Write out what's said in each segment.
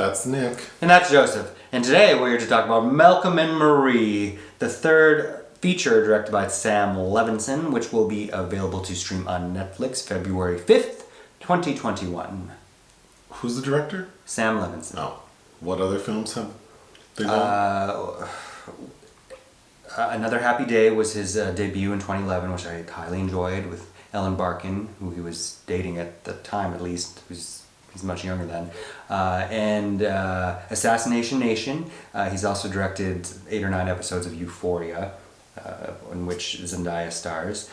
That's Nick. And that's Joseph. And today we're here to talk about Malcolm and Marie, the third feature directed by Sam Levinson, which will be available to stream on Netflix February 5th, 2021. Who's the director? Sam Levinson. Oh. What other films have they done? Another Happy Day was his debut in 2011, which I highly enjoyed, with Ellen Barkin, who he was dating at the time at least. He's much younger then. And Assassination Nation. He's also directed 8 or 9 episodes of Euphoria, in which Zendaya stars.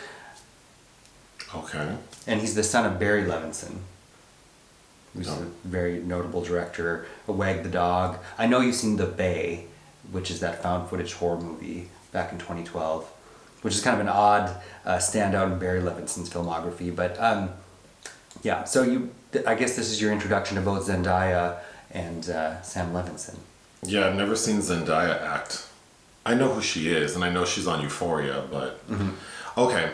Okay. And he's the son of Barry Levinson, who's a very notable director. Wag the Dog. I know you've seen The Bay, which is that found footage horror movie back in 2012, which is kind of an odd standout in Barry Levinson's filmography. But yeah, so I guess this is your introduction to both Zendaya and Sam Levinson. Yeah, I've never seen Zendaya act. I know who she is, and I know she's on Euphoria, but... Mm-hmm. Okay.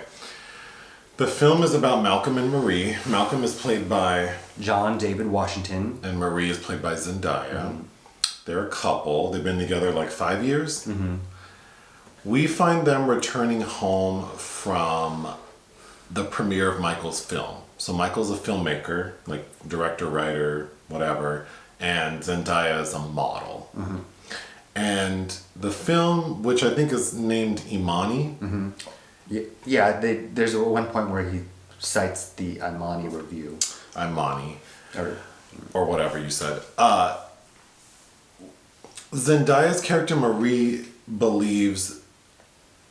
The film is about Malcolm and Marie. Malcolm is played by... John David Washington. And Marie is played by Zendaya. Mm-hmm. They're a couple. They've been together like 5 years. Mm-hmm. We find them returning home from the premiere of Michael's film. So Michael's a filmmaker, like director, writer, whatever, and Zendaya is a model. Mm-hmm. And the film, which I think is named Imani. Mm-hmm. Yeah, there's one point where he cites the Imani review. Imani. Or whatever you said. Zendaya's character Marie believes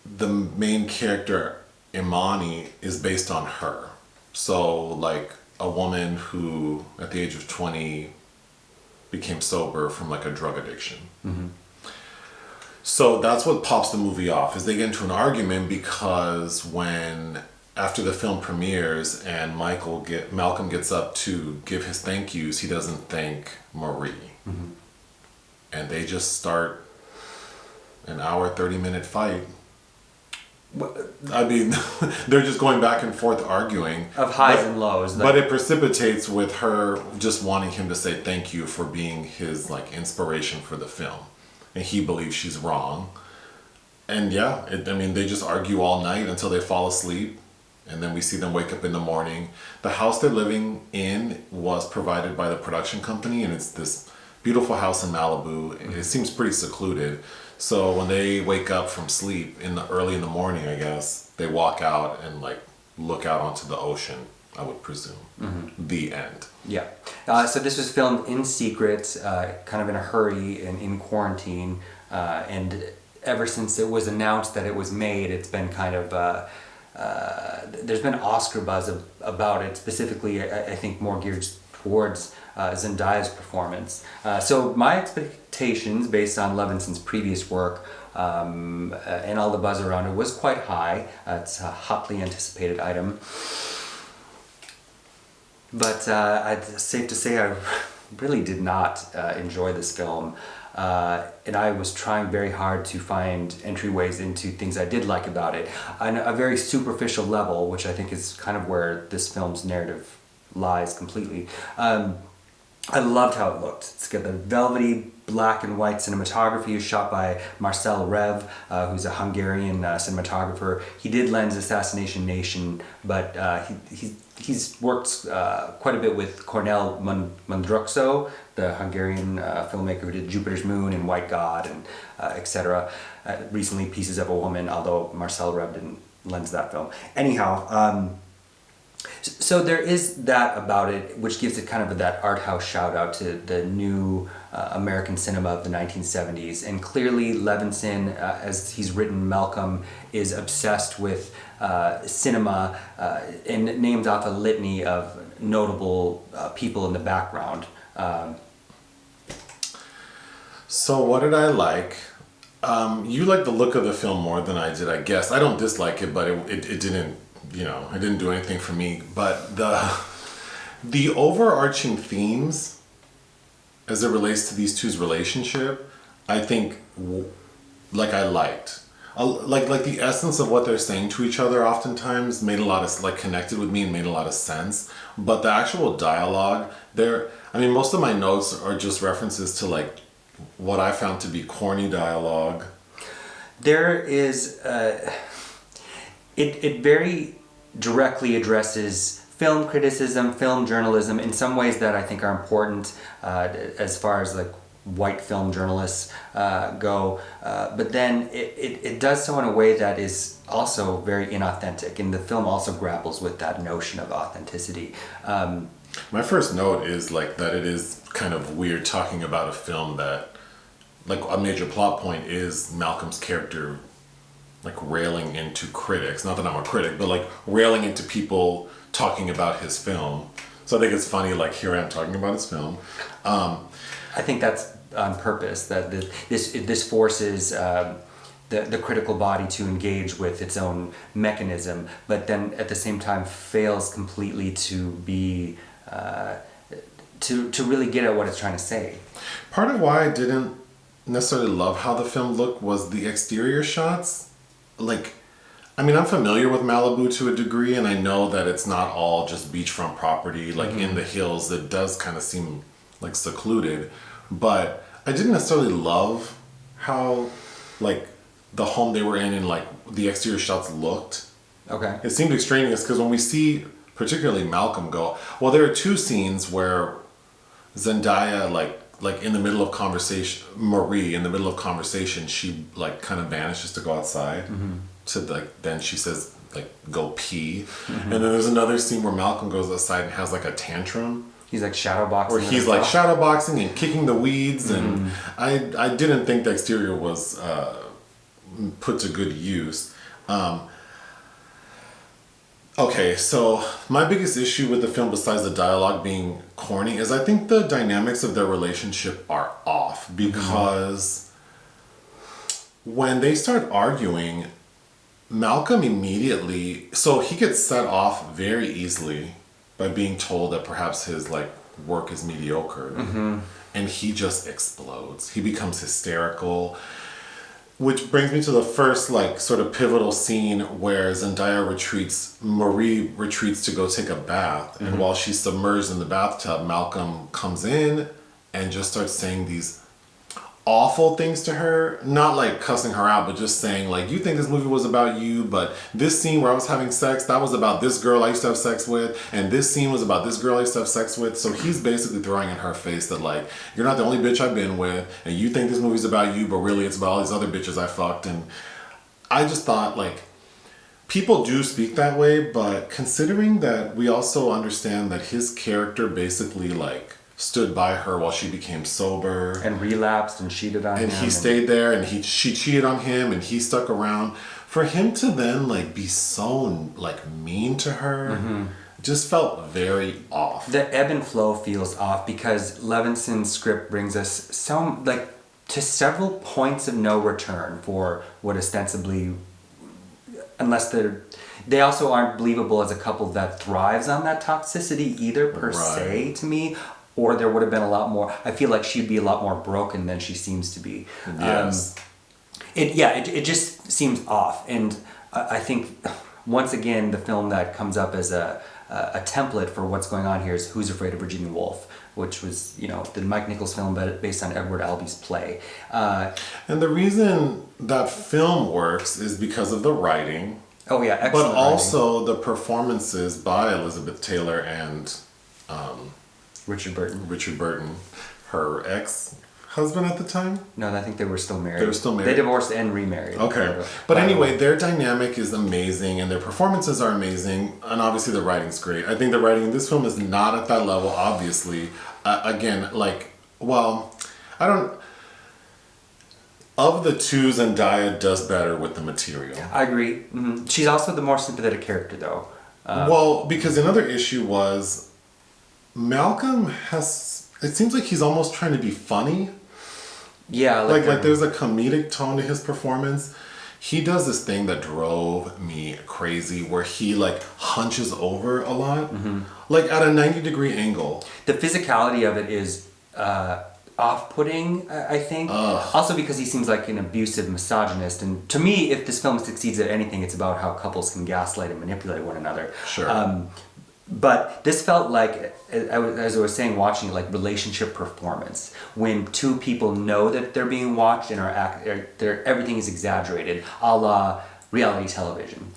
the main character Imani is based on her. So, like, a woman who, at the age of 20, became sober from, like, a drug addiction. Mm-hmm. So that's what pops the movie off, is they get into an argument because after the film premieres and Malcolm gets up to give his thank yous, he doesn't thank Marie. Mm-hmm. And they just start an hour, 30-minute fight. I mean, they're just going back and forth arguing. Of highs and lows. But it precipitates with her just wanting him to say thank you for being his, like, inspiration for the film. And he believes she's wrong. And yeah, they just argue all night until they fall asleep. And then we see them wake up in the morning. The house they're living in was provided by the production company, and it's this beautiful house in Malibu. It seems pretty secluded. So when they wake up from sleep early in the morning, I guess, they walk out and like look out onto the ocean, I would presume. Mm-hmm. The end. Yeah. So this was filmed in secret, kind of in a hurry and in quarantine. And ever since it was announced that it was made, it's been kind of... there's been Oscar buzz about it, specifically, I think, more geared towards Zendaya's performance. So my expectations, based on Levinson's previous work and all the buzz around it, was quite high. It's a hotly anticipated item. But it's safe to say I really did not enjoy this film. And I was trying very hard to find entryways into things I did like about it on a very superficial level, which I think is kind of where this film's narrative lies completely. I loved how it looked. It's got the velvety black and white cinematography shot by Marcell Rév, who's a Hungarian cinematographer. He did lend Assassination Nation, but he's worked quite a bit with Cornel Mundruczó, the Hungarian filmmaker who did Jupiter's Moon and White God and etc. Recently, Pieces of a Woman, although Marcell Rév didn't lend that film. Anyhow, so there is that about it, which gives it kind of that art house shout out to the new American cinema of the 1970s. And clearly Levinson, as he's written Malcolm, is obsessed with cinema and named off a litany of notable people in the background. So what did I like? You liked the look of the film more than I did, I guess. I don't dislike it, but it didn't, it didn't do anything for me. But the overarching themes, as it relates to these two's relationship, I think, I liked. like the essence of what they're saying to each other oftentimes made a lot of like connected with me and made a lot of sense. But the actual dialogue there, I mean, most of my notes are just references to like what I found to be corny dialogue. There is, it very directly addresses film criticism, film journalism in some ways that I think are important as far as like white film journalists go, but then it does so in a way that is also very inauthentic, and the film also grapples with that notion of authenticity. My first note is like that it is kind of weird talking about a film that, like, a major plot point is Malcolm's character like railing into critics. Not that I'm a critic, but like railing into people talking about his film. So I think it's funny, like, here I am talking about his film. I think that's on purpose, that this forces the critical body to engage with its own mechanism, but then at the same time fails completely to be to really get at what it's trying to say. Part of why I didn't necessarily love how the film looked was the exterior shots. Like, I mean, I'm familiar with Malibu to a degree, and I know that it's not all just beachfront property. Like, in the hills, it does kind of seem like secluded. But I didn't necessarily love how, like, the home they were in and, like, the exterior shots looked. Okay. It seemed extraneous because when we see, particularly Malcolm go, well, there are two scenes where Zendaya, like in the middle of conversation, Marie, in the middle of conversation, she, like, kind of vanishes to go outside. To, like, then she says, like, go pee. And then there's another scene where Malcolm goes outside and has, like, a tantrum. He's like shadowboxing. Where he's like shadowboxing and kicking the weeds, and I didn't think the exterior was put to good use. Okay, so my biggest issue with the film, besides the dialogue being corny, is I think the dynamics of their relationship are off, because when they start arguing, Malcolm immediately, so he gets set off very easily by being told that perhaps his like work is mediocre, and he just explodes. He becomes hysterical, which brings me to the first like sort of pivotal scene where Marie retreats to go take a bath, and while she's submerged in the bathtub, Malcolm comes in and just starts saying these awful things to her, not like cussing her out, but just saying like, you think this movie was about you, but this scene where I was having sex, that was about this girl I used to have sex with, and this scene was about this girl I used to have sex with. So he's basically throwing in her face that like, you're not the only bitch I've been with, and you think this movie's about you, but really it's about all these other bitches I fucked. And I just thought, like, people do speak that way, but considering that we also understand that his character basically like stood by her while she became sober and relapsed and cheated on him, and he stayed there, and she cheated on him, and he stuck around, for him to then like be so like mean to her just felt very off. The ebb and flow feels off because Levinson's script brings us some like to several points of no return for what ostensibly, unless they also aren't believable as a couple that thrives on that toxicity either per se to me. Or there would have been a lot more. I feel like she'd be a lot more broken than she seems to be. Yes. It just seems off. And I think, once again, the film that comes up as a template for what's going on here is Who's Afraid of Virginia Woolf, which was, you know, the Mike Nichols film based on Edward Albee's play. And the reason that film works is because of the writing. Oh yeah, excellent. But also the performances by Elizabeth Taylor and Richard Burton, her ex-husband at the time? No, I think they were still married. They were still married? They divorced and remarried. Okay. But anyway, their dynamic is amazing, and their performances are amazing, and obviously the writing's great. I think the writing in this film is not at that level, obviously. Again, like, well, I don't... Of the two, Zendaya does better with the material. I agree. She's also the more sympathetic character, though. Well, because another issue was... Malcolm has, it seems like he's almost trying to be funny. Yeah. Like there's a comedic tone to his performance. He does this thing that drove me crazy where he like hunches over a lot. Like at a 90-degree angle. The physicality of it is off-putting, I think. Also because he seems like an abusive misogynist. And to me, if this film succeeds at anything, it's about how couples can gaslight and manipulate one another. Sure. But this felt like, as I was saying, watching it, like relationship performance. When two people know that they're being watched and everything is exaggerated, a la reality television.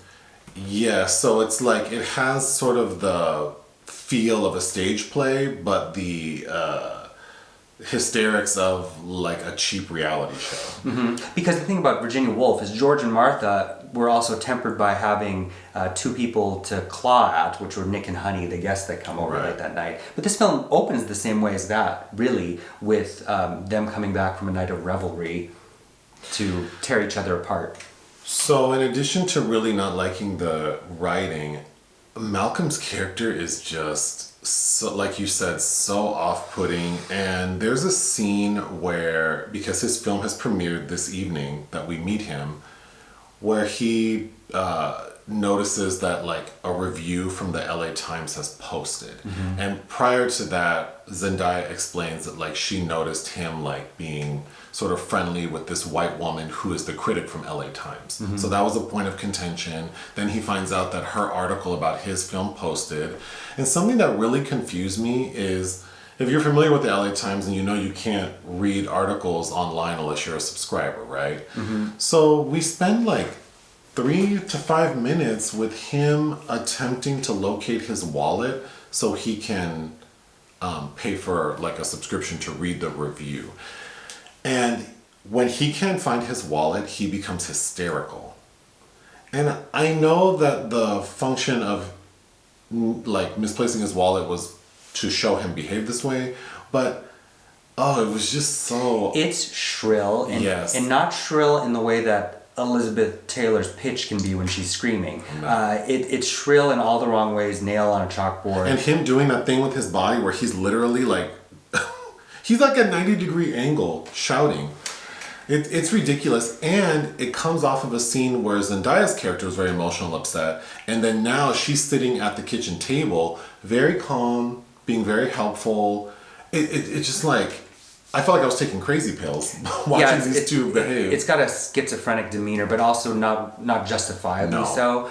Yeah, so it's like it has sort of the feel of a stage play, but the hysterics of like a cheap reality show. Mm-hmm. Because the thing about Virginia Woolf is George and Martha were also tempered by having two people to claw at, which were Nick and Honey, the guests that come over late that night. But this film opens the same way as that, really, with them coming back from a night of revelry to tear each other apart. So in addition to really not liking the writing, Malcolm's character is just, so, like you said, so off-putting. And there's a scene where, because his film has premiered this evening that we meet him, where he notices that like a review from the LA Times has posted. Mm-hmm. And prior to that, Zendaya explains that like she noticed him like being sort of friendly with this white woman who is the critic from LA Times. Mm-hmm. So that was a point of contention. Then he finds out that her article about his film posted. And something that really confused me is, if you're familiar with the LA Times and you know you can't read articles online unless you're a subscriber, right? Mm-hmm. So we spend like 3 to 5 minutes with him attempting to locate his wallet so he can pay for like a subscription to read the review. And when he can't find his wallet, he becomes hysterical. And I know that the function of like misplacing his wallet was to show him behave this way, but it was just so... It's shrill, and not shrill in the way that Elizabeth Taylor's pitch can be when she's screaming. No. It's shrill in all the wrong ways, nail on a chalkboard. And him doing that thing with his body where he's literally like... he's like at a 90-degree angle shouting. It's ridiculous, and it comes off of a scene where Zendaya's character was very emotional, upset, and then now she's sitting at the kitchen table, very calm, being very helpful. It's just like, I felt like I was taking crazy pills watching these two behave. It's got a schizophrenic demeanor, but also not justifiably so.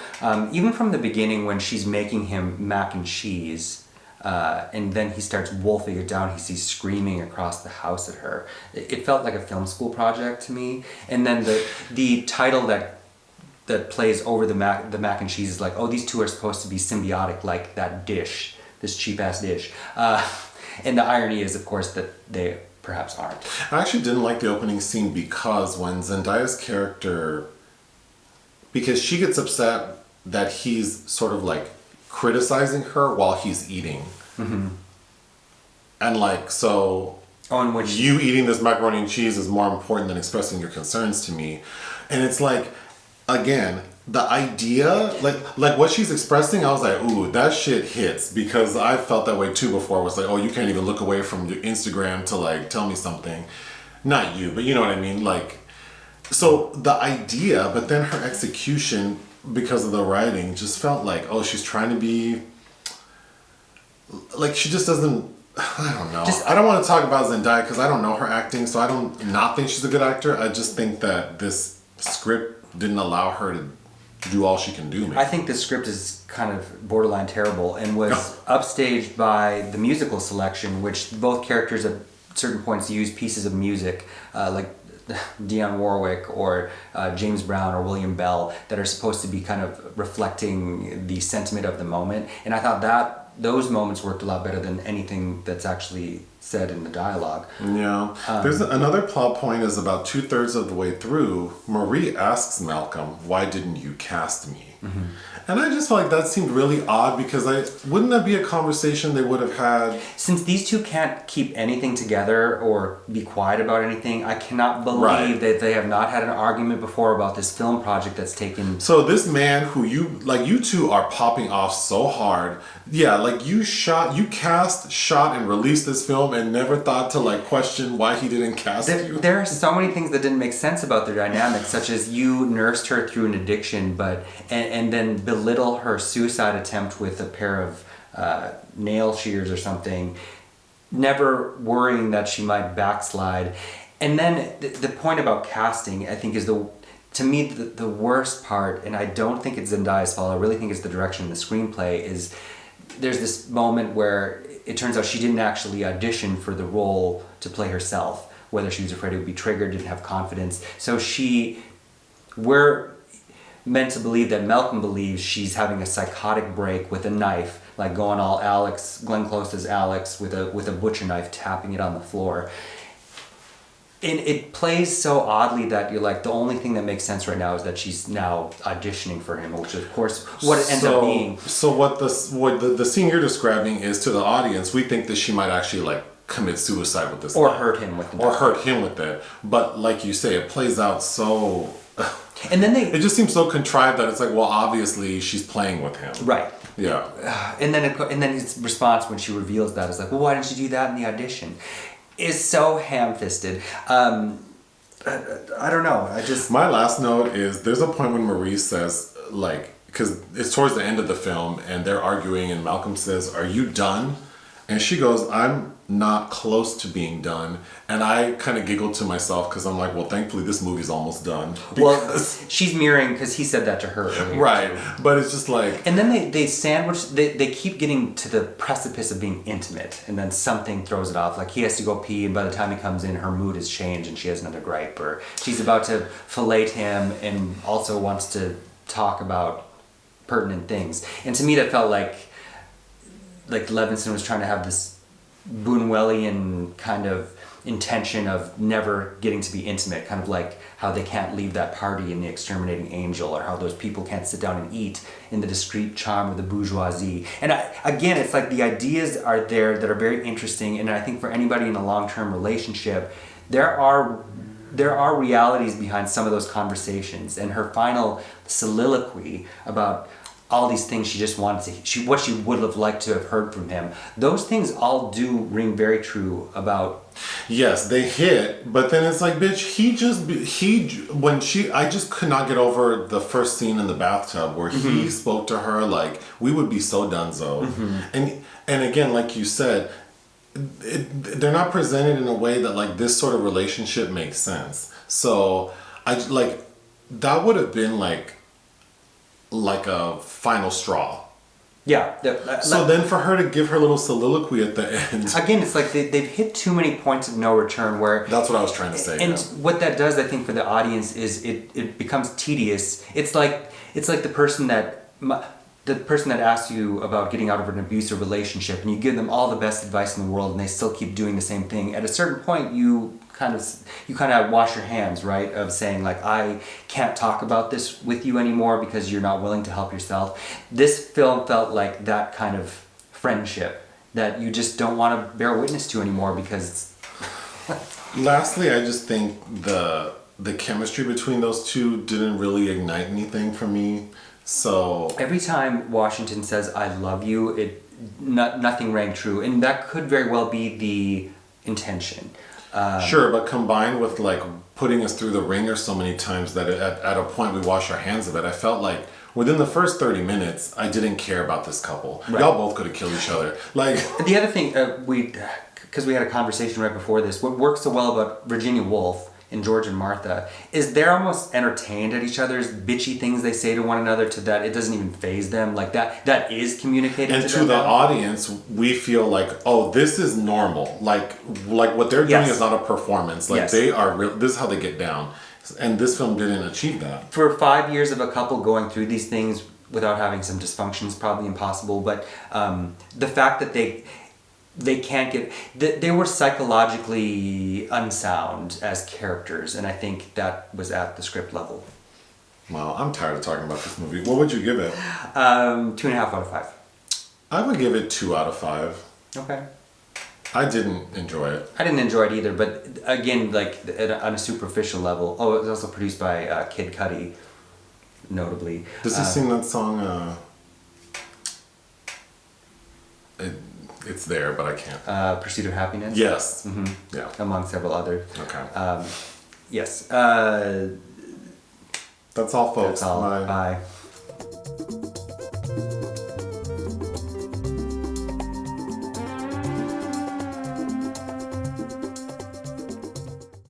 Even from the beginning when she's making him mac and cheese, and then he starts wolfing it down, he's screaming across the house at her. It felt like a film school project to me. And then the title that plays over the mac and cheese is like, oh, these two are supposed to be symbiotic, like that dish, this cheap ass dish. And the irony is, of course, that they perhaps aren't. I actually didn't like the opening scene because when Zendaya's character, because she gets upset that he's sort of like criticizing her while he's eating. Mm-hmm. And like, so you eating this macaroni and cheese is more important than expressing your concerns to me. And it's like, again, the idea, like what she's expressing, I was like, ooh, that shit hits, because I felt that way too before. It was like, oh, you can't even look away from your Instagram to like tell me something. Not you, but you know what I mean? Like, so the idea, but then her execution, because of the writing, just felt like, oh, she's trying to be, like, she just doesn't, I don't know. I don't want to talk about Zendaya because I don't know her acting, so I don't not think she's a good actor. I just think that this script didn't allow her to do all she can do. Maybe. I think the script is kind of borderline terrible and was upstaged by the musical selection, which both characters at certain points use pieces of music, like Dionne Warwick or James Brown or William Bell, that are supposed to be kind of reflecting the sentiment of the moment. And I thought that those moments worked a lot better than anything that's actually said in the dialogue. Yeah. There's another plot point is about 2/3 of the way through, Marie asks Malcolm, why didn't you cast me? Mm-hmm. And I just felt like that seemed really odd, because wouldn't that be a conversation they would have had? Since these two can't keep anything together or be quiet about anything, I cannot believe that they have not had an argument before about this film project that's taken... So this man who you two are popping off so hard. Yeah, like you cast, shot, and released this film and never thought to like question why he didn't cast you. There are so many things that didn't make sense about their dynamic, such as you nursed her through an addiction, and then belittle her suicide attempt with a pair of nail shears or something. never worrying that she might backslide. And then the point about casting, I think, is to me the worst part, and I don't think it's Zendaya's fault, I really think it's the direction of the screenplay, is there's this moment where it turns out she didn't actually audition for the role to play herself, whether she was afraid it would be triggered, didn't have confidence. So we're meant to believe that Malcolm believes she's having a psychotic break with a knife, like going all Glenn Close as Alex with a butcher knife, tapping it on the floor. And it plays so oddly that you're like, the only thing that makes sense right now is that she's now auditioning for him, which of course what it ends up being. So what the scene you're describing is, to the audience, we think that she might actually like commit suicide with this, or hurt him with it. But like you say, it plays out so. And then it just seems so contrived that it's like, well, obviously she's playing with him. Right. Yeah. And then his response when she reveals that is like, well, why didn't you do that in the audition? Is so ham-fisted. I don't know. My last note is, there's a point when Marie says, like, because it's towards the end of the film and they're arguing and Malcolm says, "Are you done?" And she goes, "I'm not close to being done." And I kind of giggled to myself because I'm like, well, thankfully this movie's almost done. Well, she's mirroring because he said that to her earlier. Right. But it's just like... And then they keep getting to the precipice of being intimate, and then something throws it off. Like he has to go pee, and by the time he comes in, her mood has changed and she has another gripe. Or she's about to fillet him and also wants to talk about pertinent things. And to me that felt like Levinson was trying to have this Buñuelian kind of intention of never getting to be intimate, kind of like how they can't leave that party in The Exterminating Angel, or how those people can't sit down and eat in the discreet charm of the bourgeoisie. And again, it's like the ideas are there that are very interesting, and I think for anybody in a long-term relationship, there are realities behind some of those conversations. And her final soliloquy about all these things she just wanted what she would have liked to have heard from him, those things all do ring very true about... Yes, they hit, but then it's like, bitch, I just could not get over the first scene in the bathtub where he spoke to her like we would be so donezo. And again, like you said, they're not presented in a way that like this sort of relationship makes sense. So that would have been like a final straw. Yeah. So then for her to give her little soliloquy at the end... Again, it's like they've hit too many points of no return where... That's what I was trying to say. And what that does, I think, for the audience is it becomes tedious. It's like the person that asks you about getting out of an abusive relationship, and you give them all the best advice in the world and they still keep doing the same thing. At a certain point, you kind of wash your hands, right, of saying like, I can't talk about this with you anymore because you're not willing to help yourself. This film felt like that kind of friendship that you just don't want to bear witness to anymore because Lastly, I just think the chemistry between those two didn't really ignite anything for me. So every time Washington says I love you, nothing rang true, and that could very well be the intention. Sure, but combined with like putting us through the ringer so many times that at a point we wash our hands of it, I felt like within the first 30 minutes, I didn't care about this couple. Right. Y'all both could have killed each other. Like the other thing, because we had a conversation right before this, what works so well about Virginia Woolf and George and Martha is they're almost entertained at each other's bitchy things they say to one another, to that it doesn't even faze them. Like that is communicated and to the audience, we feel like, oh, this is normal. Like what they're doing is not a performance. Like they are real. This is how they get down. And this film didn't achieve that. For 5 years of a couple going through these things without having some dysfunction is probably impossible. But the fact that they can't get... They were psychologically unsound as characters, and I think that was at the script level. Well, I'm tired of talking about this movie. What would you give it? 2.5 out of 5. I would give it 2 out of 5. Okay. I didn't enjoy it. I didn't enjoy it either, but again, like on a superficial level. Oh, it was also produced by Kid Cudi, notably. Does he sing that song? It's there, but I can't. Pursuit of Happiness? Yes. Mm-hmm. Yeah. Among several others. Okay. Yes. That's all, folks. That's all. Bye. Bye.